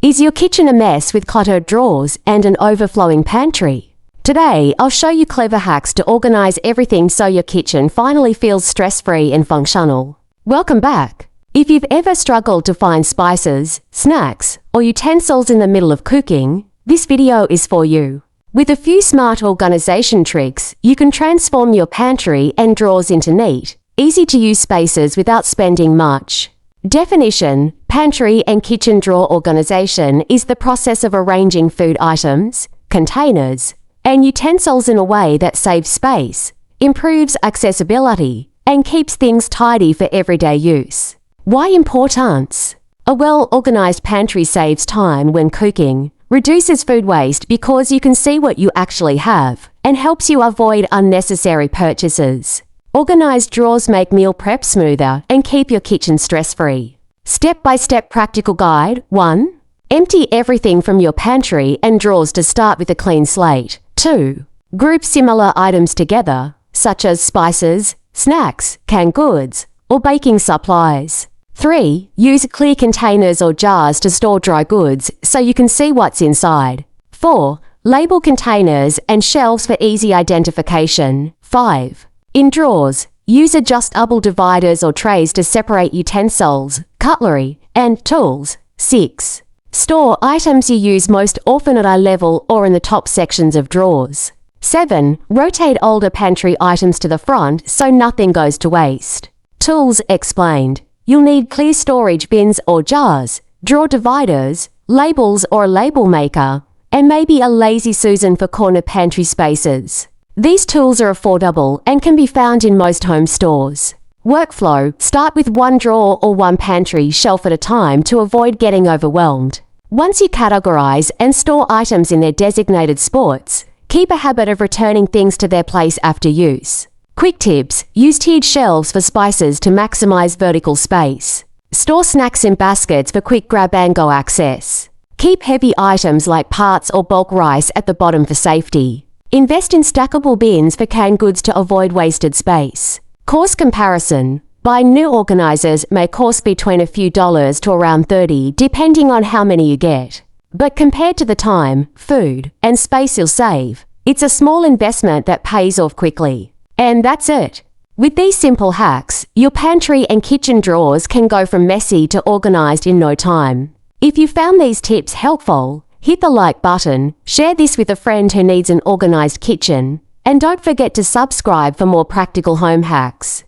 Is your kitchen a mess with cluttered drawers and an overflowing pantry? Today, I'll show you clever hacks to organize everything so your kitchen finally feels stress-free and functional. Welcome back. If you've ever struggled to find spices, snacks, or utensils in the middle of cooking, this video is for you. With a few smart organization tricks, you can transform your pantry and drawers into neat, easy-to-use spaces without spending much. Definition: pantry and kitchen drawer organization is the process of arranging food items, containers, and utensils in a way that saves space, improves accessibility, and keeps things tidy for everyday use. Why importance? A well-organized pantry saves time when cooking, reduces food waste because you can see what you actually have, and helps you avoid unnecessary purchases. Organized drawers make meal prep smoother and keep your kitchen stress-free. Step-by-step practical guide. 1. Empty everything from your pantry and drawers to start with a clean slate. 2. Group similar items together, such as spices, snacks, canned goods, or baking supplies. 3. Use clear containers or jars to store dry goods so you can see what's inside. 4. Label containers and shelves for easy identification. 5. In drawers, use adjustable dividers or trays to separate utensils, cutlery, and tools. 6. Store items you use most often at eye level or in the top sections of drawers. 7. Rotate older pantry items to the front so nothing goes to waste. Tools explained. You'll need clear storage bins or jars, drawer dividers, labels or a label maker, and maybe a Lazy Susan for corner pantry spaces. These tools are affordable and can be found in most home stores. Workflow: start with one drawer or one pantry shelf at a time to avoid getting overwhelmed. Once you categorize and store items in their designated spots, keep a habit of returning things to their place after use. Quick tips: use tiered shelves for spices to maximize vertical space. Store snacks in baskets for quick grab-and-go access. Keep heavy items like parts or bulk rice at the bottom for safety. Invest in stackable bins for canned goods to avoid wasted space. Cost comparison: buying new organizers may cost between a few dollars to around $30 depending on how many you get. But compared to the time, food, and space you'll save, it's a small investment that pays off quickly. And that's it. With these simple hacks, your pantry and kitchen drawers can go from messy to organized in no time. If you found these tips helpful, hit the like button, share this with a friend who needs an organized kitchen, and don't forget to subscribe for more practical home hacks.